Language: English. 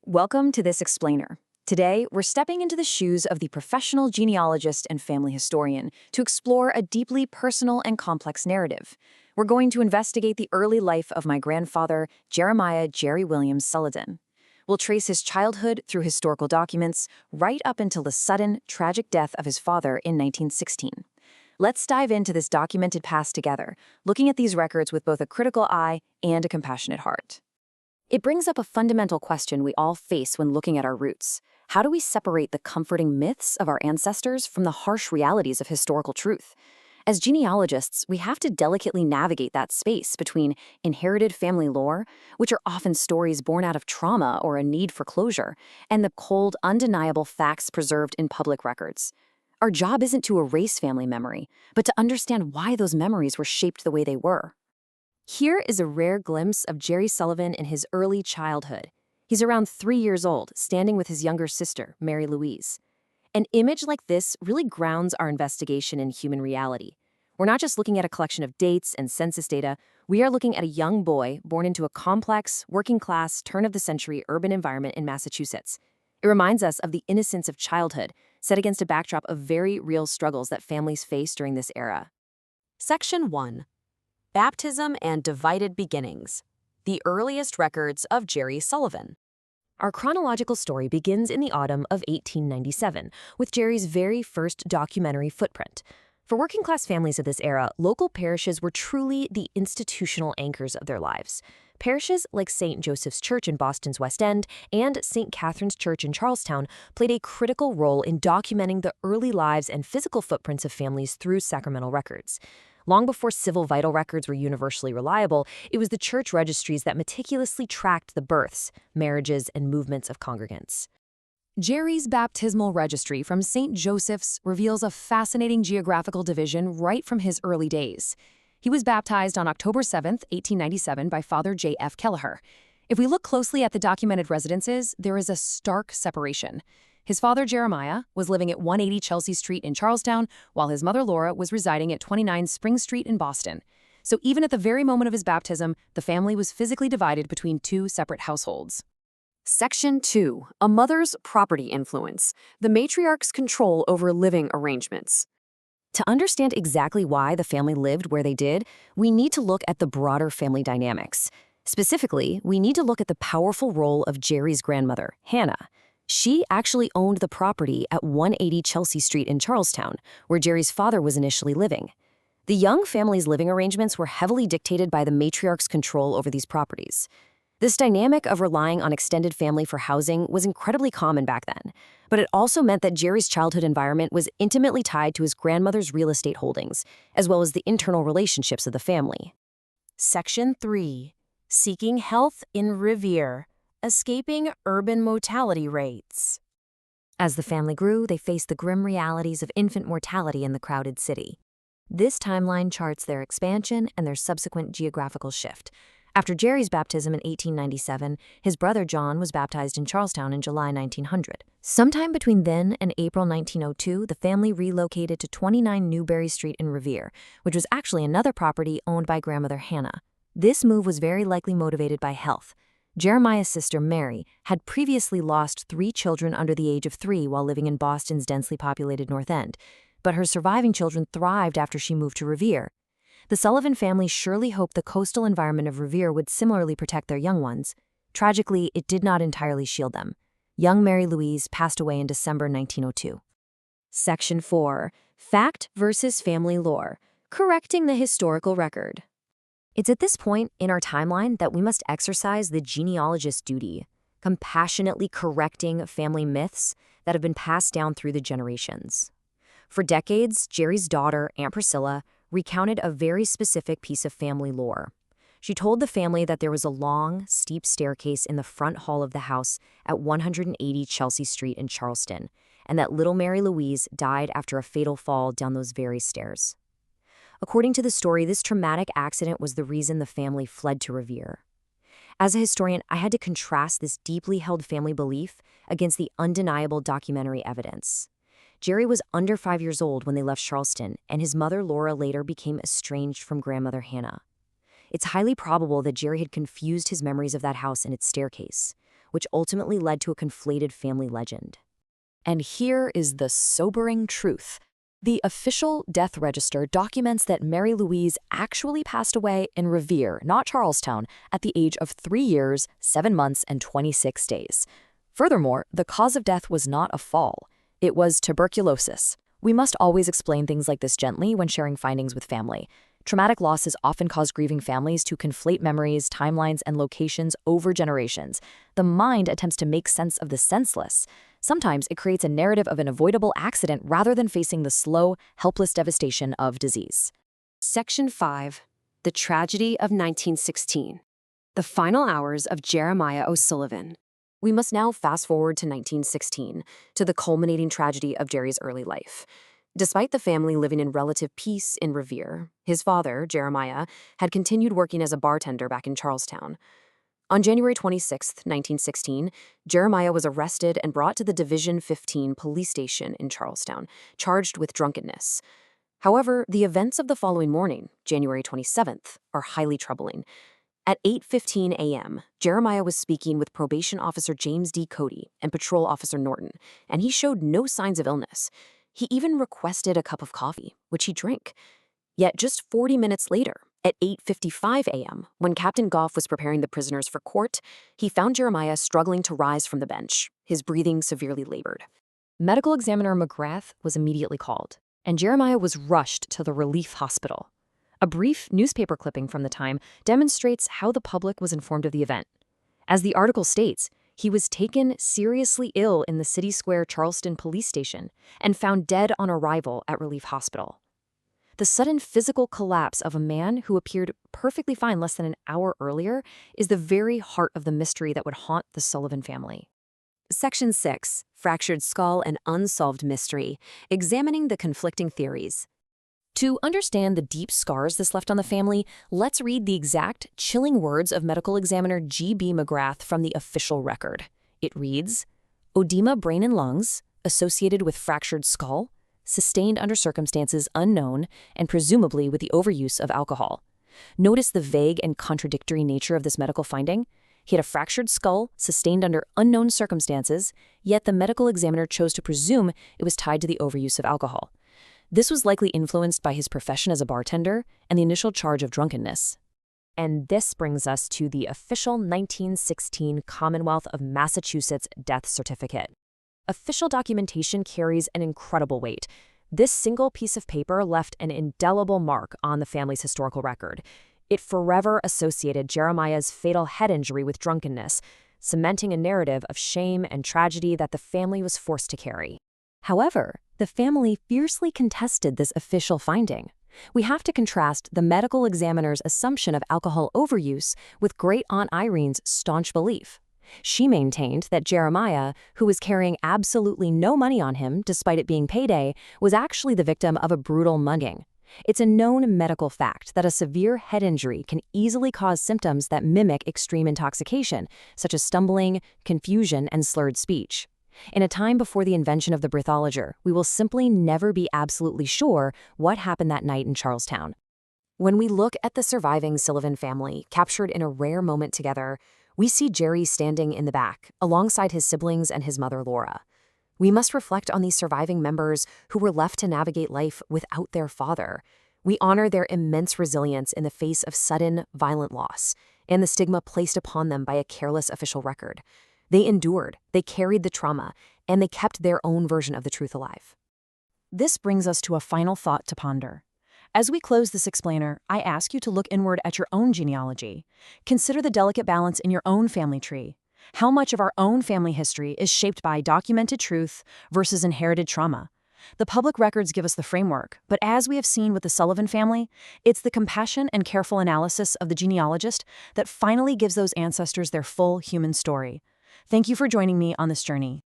Welcome to This Explainer. Today, we're stepping into the shoes of the professional genealogist and family historian to explore a deeply personal and complex narrative. We're going to investigate the early life of my grandfather, Jeremiah Jerry Williams Sullivan. We'll trace his childhood through historical documents right up until the sudden, tragic death of his father in 1916. Let's dive into this documented past together, looking at these records with both a critical eye and a compassionate heart. It brings up a fundamental question we all face when looking at our roots. How do we separate the comforting myths of our ancestors from the harsh realities of historical truth? As genealogists, we have to delicately navigate that space between inherited family lore, which are often stories born out of trauma or a need for closure, and the cold, undeniable facts preserved in public records. Our job isn't to erase family memory, but to understand why those memories were shaped the way they were. Here is a rare glimpse of Jerry Sullivan in his early childhood. He's around 3 years old, standing with his younger sister, Mary Louise. An image like this really grounds our investigation in human reality. We're not just looking at a collection of dates and census data, we are looking at a young boy born into a complex, working-class, turn-of-the-century urban environment in Massachusetts. It reminds us of the innocence of childhood, set against a backdrop of very real struggles that families face during this era. Section 1. Baptism and Divided Beginnings. The earliest records of Jerry Sullivan. Our chronological story begins in the autumn of 1897, with Jerry's very first documentary footprint. For working-class families of this era, local parishes were truly the institutional anchors of their lives. Parishes like St. Joseph's Church in Boston's West End and St. Catherine's Church in Charlestown played a critical role in documenting the early lives and physical footprints of families through sacramental records. Long before civil vital records were universally reliable, it was the church registries that meticulously tracked the births, marriages, and movements of congregants. Jerry's baptismal registry from St. Joseph's reveals a fascinating geographical division right from his early days. He was baptized on October 7, 1897 by Father J. F. Kelleher. If we look closely at the documented residences, there is a stark separation. His father, Jeremiah, was living at 180 Chelsea Street in Charlestown, while his mother, Laura, was residing at 29 Spring Street in Boston. So even at the very moment of his baptism, the family was physically divided between two separate households. Section 2. A mother's property influence. The matriarch's control over living arrangements. To understand exactly why the family lived where they did, we need to look at the broader family dynamics. Specifically, we need to look at the powerful role of Jerry's grandmother, Hannah. She actually owned the property at 180 Chelsea Street in Charlestown, where Jerry's father was initially living. The young family's living arrangements were heavily dictated by the matriarch's control over these properties. This dynamic of relying on extended family for housing was incredibly common back then, but it also meant that Jerry's childhood environment was intimately tied to his grandmother's real estate holdings, as well as the internal relationships of the family. Section 3. Seeking Health in Revere. Escaping urban mortality rates. As the family grew, they faced the grim realities of infant mortality in the crowded city. This timeline charts their expansion and their subsequent geographical shift. After Jerry's baptism in 1897, his brother John was baptized in Charlestown in July 1900. Sometime between then and April 1902, the family relocated to 29 Newberry Street in Revere, which was actually another property owned by grandmother Hannah. This move was very likely motivated by health. Jeremiah's sister, Mary, had previously lost 3 children under the age of 3 while living in Boston's densely populated North End, but her surviving children thrived after she moved to Revere. The Sullivan family surely hoped the coastal environment of Revere would similarly protect their young ones. Tragically, it did not entirely shield them. Young Mary Louise passed away in December 1902. Section 4. Fact versus family lore. Correcting the historical record. It's at this point in our timeline that we must exercise the genealogist's duty, compassionately correcting family myths that have been passed down through the generations. For decades, Jerry's daughter, Aunt Priscilla, recounted a very specific piece of family lore. She told the family that there was a long, steep staircase in the front hall of the house at 180 Chelsea Street in Charleston, and that little Mary Louise died after a fatal fall down those very stairs. According to the story, this traumatic accident was the reason the family fled to Revere. As a historian, I had to contrast this deeply held family belief against the undeniable documentary evidence. Jerry was under 5 years old when they left Charleston, and his mother Laura later became estranged from grandmother Hannah. It's highly probable that Jerry had confused his memories of that house and its staircase. which ultimately led to a conflated family legend. And here is the sobering truth. The official death register documents that Mary Louise actually passed away in Revere, not Charlestown, at the age of 3 years, 7 months, and 26 days. Furthermore, the cause of death was not a fall. It was tuberculosis. We must always explain things like this gently when sharing findings with family. Traumatic losses often cause grieving families to conflate memories, timelines, and locations over generations. The mind attempts to make sense of the senseless. Sometimes it creates a narrative of an avoidable accident rather than facing the slow, helpless devastation of disease. Section 5. The Tragedy of 1916. The Final Hours of Jeremiah O'Sullivan. We must now fast forward to 1916, to the culminating tragedy of Jerry's early life. Despite the family living in relative peace in Revere, his father, Jeremiah, had continued working as a bartender back in Charlestown. On January 26, 1916, Jeremiah was arrested and brought to the Division 15 police station in Charlestown, charged with drunkenness. However, the events of the following morning, January 27th, are highly troubling. At 8:15 a.m., Jeremiah was speaking with Probation Officer James D. Cody and Patrol Officer Norton, and he showed no signs of illness. He even requested a cup of coffee, which he drank. Yet just 40 minutes later, at 8:55 a.m., when Captain Goff was preparing the prisoners for court, he found Jeremiah struggling to rise from the bench, his breathing severely labored. Medical examiner McGrath was immediately called, and Jeremiah was rushed to the relief hospital. A brief newspaper clipping from the time demonstrates how the public was informed of the event. As the article states, he was taken seriously ill in the City Square Charleston police station and found dead on arrival at Relief Hospital. The sudden physical collapse of a man who appeared perfectly fine less than an hour earlier is the very heart of the mystery that would haunt the Sullivan family. Section 6. Fractured Skull and Unsolved Mystery. Examining the conflicting theories. To understand the deep scars this left on the family, let's read the exact, chilling words of medical examiner G.B. McGrath from the official record. It reads, "Edema, brain and lungs, associated with fractured skull, sustained under circumstances unknown, and presumably with the overuse of alcohol." Notice the vague and contradictory nature of this medical finding. He had a fractured skull, sustained under unknown circumstances, yet the medical examiner chose to presume it was tied to the overuse of alcohol. This was likely influenced by his profession as a bartender and the initial charge of drunkenness. And this brings us to the official 1916 Commonwealth of Massachusetts death certificate. Official documentation carries an incredible weight. This single piece of paper left an indelible mark on the family's historical record. It forever associated Jeremiah's fatal head injury with drunkenness, cementing a narrative of shame and tragedy that the family was forced to carry. However, the family fiercely contested this official finding. We have to contrast the medical examiner's assumption of alcohol overuse with Great-Aunt Irene's staunch belief. She maintained that Jeremiah, who was carrying absolutely no money on him despite it being payday, was actually the victim of a brutal mugging. It's a known medical fact that a severe head injury can easily cause symptoms that mimic extreme intoxication, such as stumbling, confusion, and slurred speech. In a time before the invention of the breathologer, we will simply never be absolutely sure what happened that night in Charlestown. When we look at the surviving Sullivan family, captured in a rare moment together, we see Jerry standing in the back, alongside his siblings and his mother Laura. We must reflect on these surviving members who were left to navigate life without their father. We honor their immense resilience in the face of sudden, violent loss, and the stigma placed upon them by a careless official record. They endured, they carried the trauma, and they kept their own version of the truth alive. This brings us to a final thought to ponder. As we close this explainer, I ask you to look inward at your own genealogy. Consider the delicate balance in your own family tree. How much of our own family history is shaped by documented truth versus inherited trauma? The public records give us the framework, but as we have seen with the Sullivan family, it's the compassion and careful analysis of the genealogist that finally gives those ancestors their full human story. Thank you for joining me on this journey.